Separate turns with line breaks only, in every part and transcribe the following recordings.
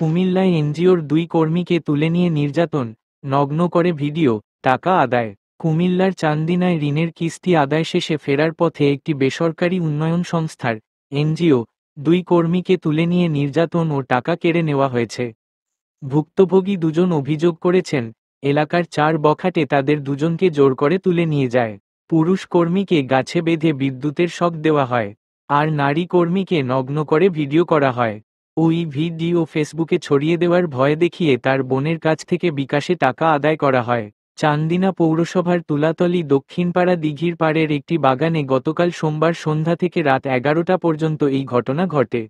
কুমিল্লায় এনজিওর 2 কর্মীকে তুলে নিয়ে নির্যাতন, নগ্ন করে ভিডিও, টাকা আদায়। কুমিল্লার চান্দিনায় ঋণের কিস্তি আদায় শেষে ফেরার পথে একটি বেসরকারি উন্নয়ন সংস্থার এনজিও 2 কর্মীকে তুলে নিয়ে নির্যাতন ও টাকা কেড়ে নেওয়া হয়েছে। ভুক্তভোগী দুজন অভিযোগ করেছেন, এলাকার 4 বখাটে তাদের দুজনকে জোর করে তুলে নিয়ে যায়। পুরুষ কর্মীকে গাছে বেঁধে বিদ্যুতের শক দেওয়া হয়, আর নারী কর্মীকে নগ্ন করে ভিডিও করা হয়। ওই ভিডিও ফেসবুকে ছড়িয়ে দেওয়ার ভয় দেখিয়ে তার বোনের কাছ থেকে বিকাশে টাকা আদায় করা হয়। চান্দিনা পৌরসভার তুলাতলী দক্ষিণপাড়া দিঘির পাড়ের একটি বাগানে গতকাল সোমবার সন্ধ্যা থেকে রাত 11টা পর্যন্ত এই ঘটনা ঘটে।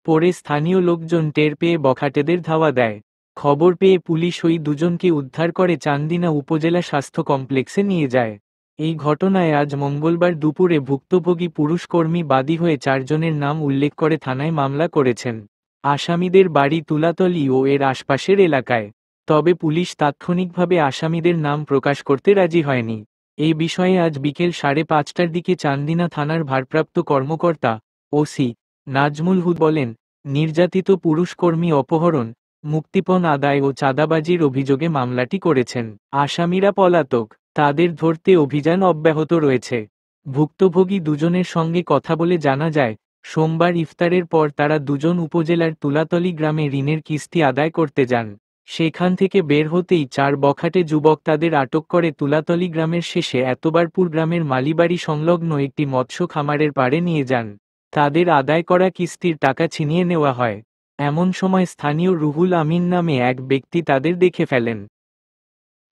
পরে স্থানীয় লোকজন টের পেয়ে বখাটেদের ধাওয়া দেয়। খবর পেয়ে পুলিশ ওই দুজনকে উদ্ধার করে চান্দিনা উপজেলা স্বাস্থ্য কমপ্লেক্সে নিয়ে যায়। এই ঘটনায় আজ মঙ্গলবার দুপুরে ভুক্তভোগী পুরুষ কর্মী বাদী হয়ে 4 জনের নাম উল্লেখ করে থানায় মামলা করেছেন। আসামিদের বাড়ি তুলাতলী ও এর আশপাশের এলাকায়। তবে পুলিশ তাৎক্ষণিকভাবে আসামিদের নাম প্রকাশ করতে রাজি হয়নি। এই বিষয়ে আজ বিকেল 5:30টার দিকে চান্দিনা থানার ভারপ্রাপ্ত কর্মকর্তা ওসি নাজমুল হুদা বলেন, নির্যাতিত পুরুষ কর্মী অপহরণ, মুক্তিপণ আদায় ও চাঁদাবাজির অভিযোগে মামলাটি করেছেন। আসামিরা পলাতক, তাদের ধরতে অভিযান অব্যাহত রয়েছে। ভুক্তভোগী দুজনের সঙ্গে কথা বলে জানা যায়, সোমবার ইফতারের পর তারা দুজন উপজেলার তুলাতলী গ্রামে ঋণের কিস্তি আদায় করতে যান। সেখান থেকে বের হতেই 4 বখাটে যুবক তাদের আটক করে তুলাতলী গ্রামের শেষে এতবারপুর গ্রামের মালিবাড়ি সংলগ্ন একটি মৎস্য খামারের পাড়ে নিয়ে যান। তাদের আদায় করা কিস্তির টাকা ছিনিয়ে নেওয়া হয়। এমন সময় স্থানীয় রুহুল আমিন নামে এক ব্যক্তি তাদের দেখে ফেলেন।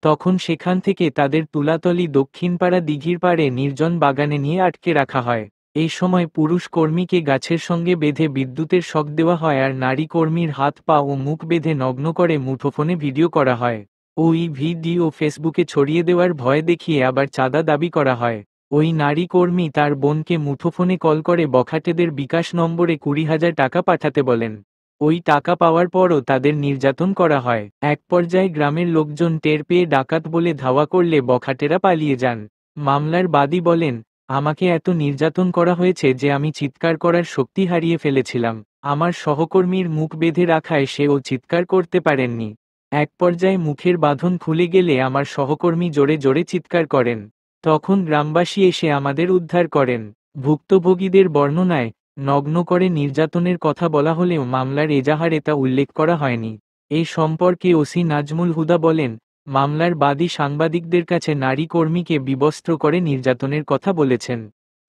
তখন সেখান থেকে তাদের তুলাতলী দক্ষিণপাড়া দিঘির পাড়ে নির্জন বাগানে নিয়ে আটকে রাখা হয়। এই সময় পুরুষ কর্মীকে গাছের সঙ্গে বেঁধে বিদ্যুতের শক দেওয়া হয় আর নারী কর্মীর হাত পা ও মুখ বেঁধে নগ্ন করে মুঠোফোনে ভিডিও করা হয়। ওই ভিডিও ফেসবুকে ছড়িয়ে দেওয়ার ভয় দেখিয়ে আবার চাঁদা দাবি করা হয়। ওই নারী কর্মী তার বোনকে মুঠোফোনে কল করে বখাটেদের বিকাশ নম্বরে 20,000 টাকা পাঠাতে বলেন। ওই টাকা পাওয়ার পরও তাদের নির্যাতন করা হয়। এক পর্যায়ে গ্রামের লোকজন টের পেয়ে ডাকাত বলে ধাওয়া করলে বখাটেরা পালিয়ে যান। মামলার বাদী বলেন, আমাকে এত নির্যাতন করা হয়েছে যে আমি চিৎকার করার শক্তি হারিয়ে ফেলেছিলাম। আমার সহকর্মীর মুখ বেঁধে রাখায় সেও চিৎকার করতে পারেননি। এক পর্যায়ে মুখের বাঁধন খুলে গেলে আমার সহকর্মী জোরে জোরে চিৎকার করেন। তখন গ্রামবাসী এসে আমাদের উদ্ধার করেন। ভুক্তভোগীদের বর্ণনায় নগ্ন করে নির্যাতনের কথা বলা হলেও মামলার এজাহারে তা উল্লেখ করা হয়নি। এই সম্পর্কে ওসি নাজমুল হুদা বলেন, মামলার বাদী সাংবাদিকদের কাছে নারী কর্মীকে বিবস্ত্র করে নির্যাতনের কথা বলেছেন।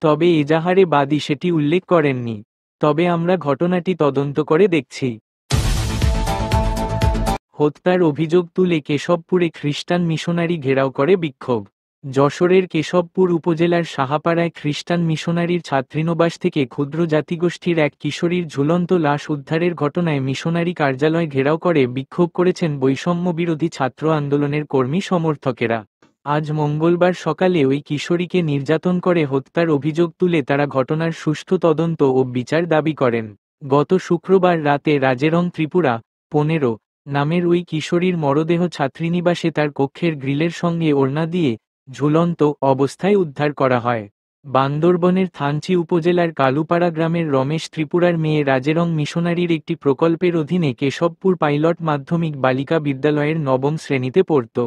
তবে এজাহারে বাদী সেটি উল্লেখ করেননি। তবে আমরা ঘটনাটি তদন্ত করে দেখছি। হত্যার অভিযোগ তুলে কেশবপুরে খ্রিস্টান মিশনারি ঘেরাও করে বিক্ষোভ। যশোরের কেশবপুর উপজেলার সাহাপাড়ায় খ্রিস্টান মিশনারির ছাত্রীনিবাস থেকে ক্ষুদ্র জাতিগোষ্ঠীর এক কিশোরীর ঝুলন্ত লাশ উদ্ধারের ঘটনায় মিশনারি কার্যালয় ঘেরাও করে বিক্ষোভ করেছেন বৈষম্য বিরোধী ছাত্র আন্দোলনের কর্মী সমর্থকেরা। আজ মঙ্গলবার সকালে ওই কিশোরীকে নির্যাতন করে হত্যার অভিযোগ তুলে তারা ঘটনার সুষ্ঠু তদন্ত ও বিচার দাবি করেন। গত শুক্রবার রাতে রাজেরং ত্রিপুরা 15 নামের ওই কিশোরীর মরদেহ ছাত্রীনিবাসে তার কক্ষের গ্রিলের সঙ্গে ওড়না দিয়ে ঝুলন্ত অবস্থায় উদ্ধার করা হয়। বান্দরবনের থানচি উপজেলার কালুপাড়া গ্রামের রমেশ ত্রিপুরার মেয়ে রাজেরং মিশনারির একটি প্রকল্পের অধীনে কেশবপুর পাইলট মাধ্যমিক বালিকা বিদ্যালয়ের 9ম শ্রেণীতে পড়ত।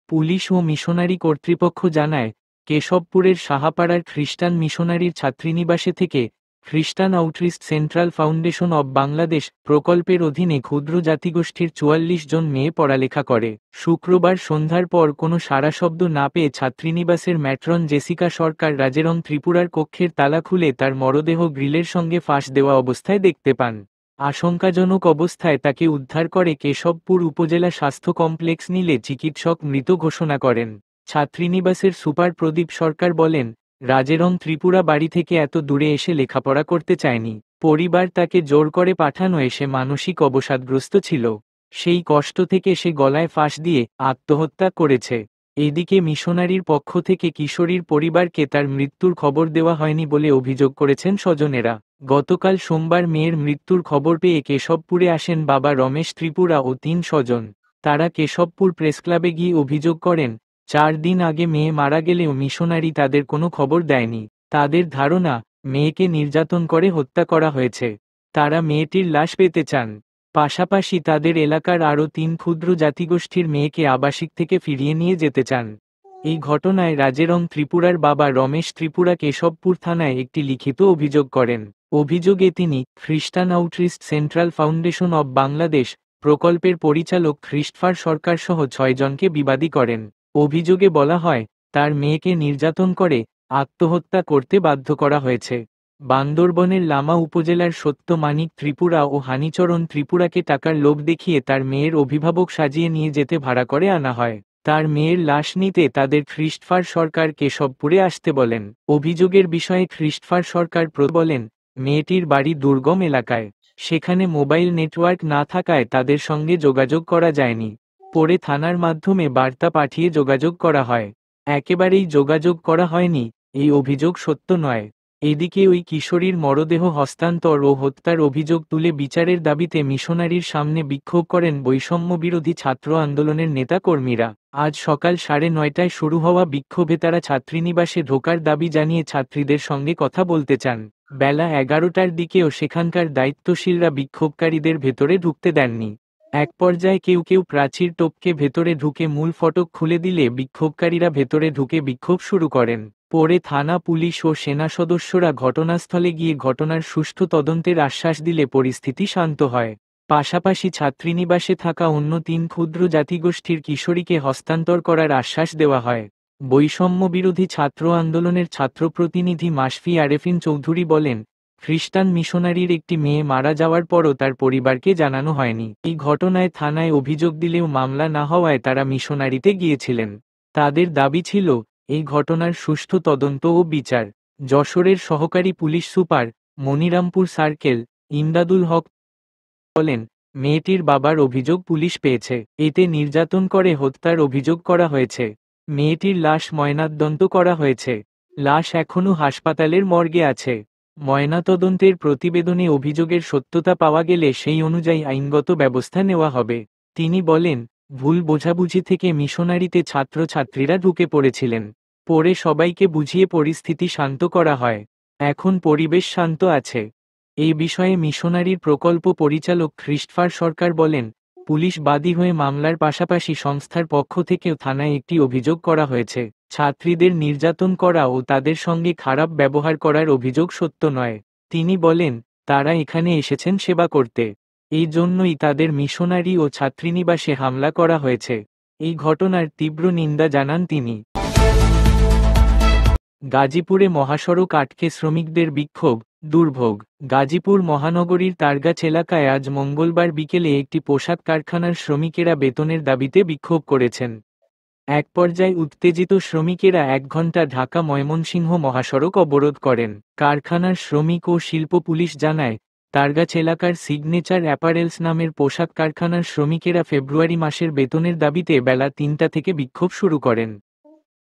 পুলিশ ও মিশনারি কর্তৃপক্ষ জানায়, কেশবপুরের সাহাপাড়ার খ্রিস্টান মিশনারির ছাত্রীনিবাসে থেকে খ্রিস্টান outreach central foundation of Bangladesh প্রকল্পের অধীনে ক্ষুদ্র জাতিগোষ্ঠীর 44 জন মেয়ে পড়ালেখা করে। শুক্রবার সন্ধ্যার পর কোনো সাড়াশব্দ না পেয়ে ছাত্রীনিবাসের ম্যাট্রন জেসিকা সরকার রাজেরং ত্রিপুরার কক্ষের তালা খুলে তার মরদেহ গ্রিলের সঙ্গে ফাঁস দেওয়া অবস্থায় দেখতে পান। আশঙ্কাজনক অবস্থায় তাকে উদ্ধার করে কেশবপুর উপজেলা স্বাস্থ্য কমপ্লেক্স নিলে চিকিৎসক মৃত ঘোষণা করেন। ছাত্রীনিবাসের সুপার প্রদীপ সরকার বলেন, রাজেরং ত্রিপুরা বাড়ি থেকে এত দূরে এসে লেখাপড়া করতে চায়নি। পরিবার তাকে জোর করে পাঠানো এসে মানসিক অবসাদগ্রস্ত ছিল। সেই কষ্ট থেকে সে গলায় ফাঁস দিয়ে আত্মহত্যা করেছে। এদিকে মিশনারির পক্ষ থেকে কিশোরীর পরিবারকে তার মৃত্যুর খবর দেওয়া হয়নি বলে অভিযোগ করেছেন স্বজনেরা। গতকাল সোমবার মেয়ের মৃত্যুর খবর পেয়ে কেশবপুরে আসেন বাবা রমেশ ত্রিপুরা ও 3 স্বজন। তারা কেশবপুর প্রেসক্লাবে গিয়ে অভিযোগ করেন, 4 দিন আগে মেয়ে মারা গেলেও মিশনারি তাদের কোনো খবর দেয়নি। তাদের ধারণা, মেয়েকে নির্যাতন করে হত্যা করা হয়েছে। তারা মেয়েটির লাশ পেতে চান। পাশাপাশি তাদের এলাকার আরও ৩ ক্ষুদ্র জাতিগোষ্ঠীর মেয়েকে আবাসিক থেকে ফিরিয়ে নিয়ে যেতে চান। এই ঘটনায় রাজেরং ত্রিপুরার বাবা রমেশ ত্রিপুরা কেশবপুর থানায় একটি লিখিত অভিযোগ করেন। অভিযোগে তিনি খ্রিস্টান outreach central foundation of Bangladesh প্রকল্পের পরিচালক খ্রিস্টফার সরকার সহ ৬ জনকে বিবাদী করেন। অভিযোগে বলা হয়, তার মেয়েকে নির্যাতন করে আত্মহত্যা করতে বাধ্য করা হয়েছে। বান্দরবনের লামা উপজেলার সত্য মানিক ত্রিপুরা ও হানিচরণ ত্রিপুরাকে টাকার লোভ দেখিয়ে তার মেয়ের অভিভাবক সাজিয়ে নিয়ে যেতে ভাড়া করে আনা হয়। তার মেয়ের লাশ নিতে তাদের খ্রিস্টফার সরকার কেশবপুরে আসতে বলেন। অভিযোগের বিষয়ে খ্রিস্টফার সরকার বলেন, মেয়েটির বাড়ি দুর্গম এলাকায়। সেখানে মোবাইল নেটওয়ার্ক না থাকায় তাদের সঙ্গে যোগাযোগ করা যায়নি। পরে থানার মাধ্যমে বার্তা পাঠিয়ে যোগাযোগ করা হয়। একেবারেই যোগাযোগ করা হয়নি, এই অভিযোগ সত্য নয়। এদিকে ওই কিশোরীর মরদেহ হস্তান্তর ও হত্যার অভিযোগ তুলে বিচারের দাবিতে মিশনারির সামনে বিক্ষোভ করেন বৈষম্যবিরোধী ছাত্র আন্দোলনের নেতা কর্মীরা। আজ সকাল ৯:৩০টায় শুরু হওয়া বিক্ষোভে তারা ছাত্রীনিবাসে ঢোকার দাবি জানিয়ে ছাত্রীদের সঙ্গে কথা বলতে চান। বেলা ১১টার দিকেও সেখানকার দায়িত্বশীলরা বিক্ষোভকারীদের ভেতরে ঢুকতে দেননি। এক পর্যায়ে কেউ কেউ প্রাচীর টপকে ভেতরে ঢুকে মূল ফটক খুলে দিলে বিক্ষোভকারীরা ভেতরে ঢুকে বিক্ষোভ শুরু করেন। পরে থানা পুলিশ ও সেনা সদস্যরা ঘটনাস্থলে গিয়ে ঘটনার সুষ্ঠু তদন্তের আশ্বাস দিলে পরিস্থিতি শান্ত হয়। পাশাপাশি ছাত্রীনিবাসে থাকা অন্য ৩ ক্ষুদ্র জাতিগোষ্ঠীর কিশোরীকে হস্তান্তর করার আশ্বাস দেওয়া হয়। বৈষম্যবিরোধী ছাত্র আন্দোলনের ছাত্র প্রতিনিধি মাশফি আরেফিন চৌধুরী বলেন, খ্রিস্টান মিশনারির একটি মেয়ে মারা যাওয়ার পরও তার পরিবারকে জানানো হয়নি। এই ঘটনায় থানায় অভিযোগ দিলেও মামলা না হওয়ায় তারা মিশনারিতে গিয়েছিলেন। তাদের দাবি ছিল এই ঘটনার সুষ্ঠু তদন্ত ও বিচার। যশোরের সহকারী police super Monirampur circle Imdadul Haq বলেন, মেয়েটির বাবার অভিযোগ পুলিশ পেয়েছে। এতে নির্যাতন করে হত্যার অভিযোগ করা হয়েছে। মেয়েটির লাশ ময়নাতদন্ত করা হয়েছে। লাশ এখনও হাসপাতালের মর্গে আছে। ময়নাতদন্তের প্রতিবেদনে অভিযোগের সত্যতা পাওয়া গেলে সেই অনুযায়ী আইনগত ব্যবস্থা নেওয়া হবে। তিনি বলেন, ভুল বোঝাবুঝি থেকে মিশনারিতে ছাত্রছাত্রীরা ঢুকে পড়েছিলেন। পরে সবাইকে বুঝিয়ে পরিস্থিতি শান্ত করা হয়। এখন পরিবেশ শান্ত আছে। এই বিষয়ে মিশনারির প্রকল্প পরিচালক খ্রিস্টফার সরকার বলেন, পুলিশ বাদী হয়ে মামলার পাশাপাশি সংস্থার পক্ষ থেকেও থানায় একটি অভিযোগ করা হয়েছে। ছাত্রীদের নির্যাতন করা ও তাদের সঙ্গে খারাপ ব্যবহার করার অভিযোগ সত্য নয়। তিনি বলেন, তারা এখানে এসেছেন সেবা করতে। এই জন্যই তাদের মিশনারি ও ছাত্রীনিবাসে হামলা করা হয়েছে। এই ঘটনার তীব্র নিন্দা জানান তিনি। গাজীপুরে মহাসড়ক আটকে শ্রমিকদের বিক্ষোভ, দুর্ভোগ। গাজীপুর মহানগরীর তারগাছ এলাকায় আজ মঙ্গলবার বিকেলে একটি পোশাক কারখানার শ্রমিকেরা বেতনের দাবিতে বিক্ষোভ করেছেন। এক পর্যায়ে উত্তেজিত শ্রমিকেরা ১ ঘণ্টা ঢাকা ময়মনসিংহ মহাসড়ক অবরোধ করেন। কারখানার শ্রমিক ও শিল্প পুলিশ জানায়, তারগাছ এলাকার সিগনেচার অ্যাপারেলস নামের পোশাক কারখানার শ্রমিকেরা ফেব্রুয়ারি মাসের বেতনের দাবিতে বেলা ৩টা থেকে বিক্ষোভ শুরু করেন।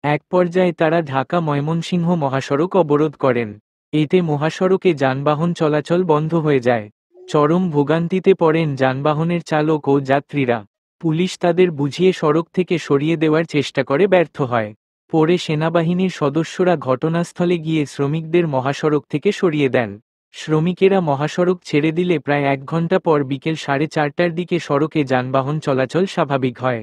এক পর্যায়ে তারা ঢাকা ময়মনসিংহ মহাসড়ক অবরোধ করেন। এতে মহাসড়কে যানবাহন চলাচল বন্ধ হয়ে যায়। চরম ভোগান্তিতে পড়েন যানবাহনের চালক ও যাত্রীরা। পুলিশ তাদের বুঝিয়ে সড়ক থেকে সরিয়ে দেওয়ার চেষ্টা করে ব্যর্থ হয়। পরে সেনাবাহিনীর সদস্যরা ঘটনাস্থলে গিয়ে শ্রমিকদের মহাসড়ক থেকে সরিয়ে দেন। শ্রমিকেরা মহাসড়ক ছেড়ে দিলে প্রায় ১ ঘণ্টা পর বিকেল ৪:৩০টার দিকে সড়কে যানবাহন চলাচল স্বাভাবিক হয়।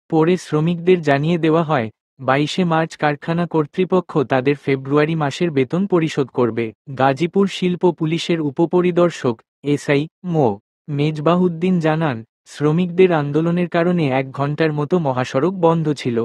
পরে শ্রমিকদের জানিয়ে দেওয়া হয়, ২২শে মার্চ কারখানা কর্তৃপক্ষ তাদের ফেব্রুয়ারি মাসের বেতন পরিশোধ করবে। গাজীপুর শিল্প পুলিশের উপপরিদর্শক এসআই মো. মেজবাহউদ্দিন জানান, শ্রমিকদের আন্দোলনের কারণে ১ ঘণ্টার মতো মহাসড়ক বন্ধ ছিল।